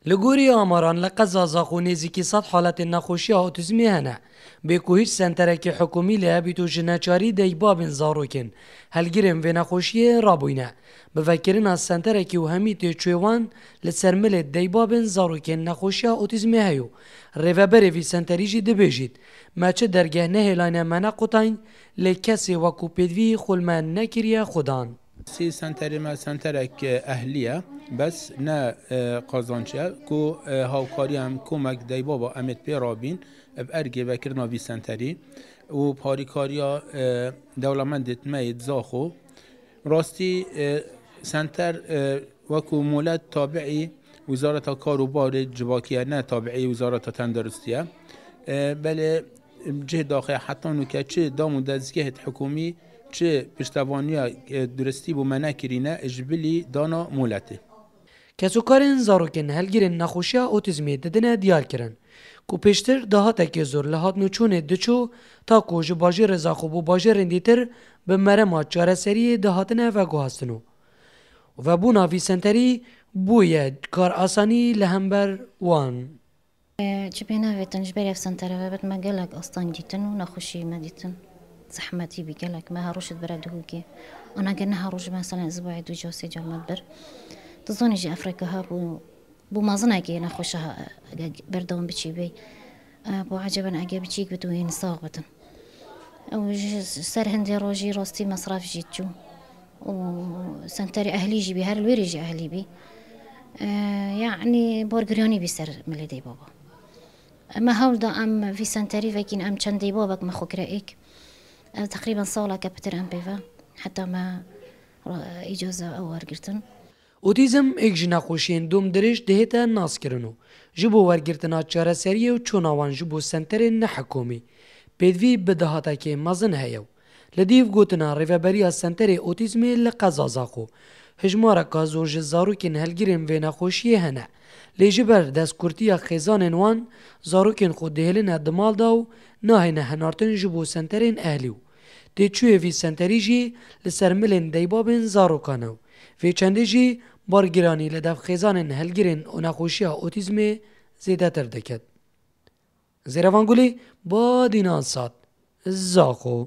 لگوری آماران لقضا زاخو نزیکی صد حالت نخوشی اوتیزمی هنه به که هیچ سنترک حکومی له بیتو جنچاری دی بابن زاروکن هلگیرم و نخوشی رابوینه بفکرین از سنترکی و همی تیچویوان لسرمل دی بابن زاروکن نخوشی اوتیزمی هیو ریوبری وی سنتریجی دبیجید ماچه درگه نهیلانه منه قطعین لکسی وکو پیدوی خلمن نکریه خودان سی سنتری ما سنترک اهلیه بس نه قازانچه کو هاوکاری هم کمک دی بابا امت پیرابین بارگی وکرنا وی سنتری و پاریکاریا دولمندت مید زاخو راستی سنتر وکو مولد تابعی وزارت کار و بار جواکیه نه تابعی وزارت تندرستیه بله جه داخل حتی نکه چه دامو دزگهت حکومی چه پشتوانیا درستی بو منع کرینه اجبلی دانا مولته کسوکارین زاروکن هلگیرین نخوشی اوتیزمی ددنه دیار کرن کو پیشتر دهاته زور لحات نوچونه دچو تا کو جو باجی رضا خوب باجی رندیتر به مرما چاره سری دهاتنه و گوهستنو و بو ناوی سنتری بویه کار آسانی لهمبر وان جبنا في تنجبري في سنتر بات ما قالك أصلا جيتن ونخشي ما جيتن زحمتي بقالك ما هروش برادهوكي أنا قلنا هروش مثلا أسبوع دو جوسي جو مدبر تظن جي أفريقيا ها بو ما ظنكي نخشها بردون بتشي بي بو عجبا أجي بتشيك بتوين صاغبة أو سر هندي روجي روستي مصرف جيتشو وسنتري أهلي جي بي هر الويري جي أهلي بي يعني بورغريوني بيسر ملدي بابا اما هول دا ام في سنتري فاكين ام چندي بابك ما خوك رأيك تقريبا صولة كابتر ام بيفا حتى ما اجازة او ورگرتن اوتیزم ایک جنا خوشین دوم درش دهتا ناس کرنو جبو ورگرتنا چاره سریه و چوناوان جبو سنتر نحکومی پیدوی بدهاتا که مزن هیو لدیو گوتنا ریوبری از سنتر اوتیزمی لقزازاخو هجمارا که زور جزاروکین هلگیرین و نخوشیه هنه لیجبر دست کرتیا خیزان وان زاروکین خود دهلین دمال داو ناهینه هنارتن جبو سنترین اهلیو تیچوی وی سنتری جی لسرملین دیبابین زاروکانو وی چنده جی بارگیرانی لدف خیزان هلگیرین و نخوشیه اوتیزم زیده تر دکد زیروانگولی با دینان ساد زاخو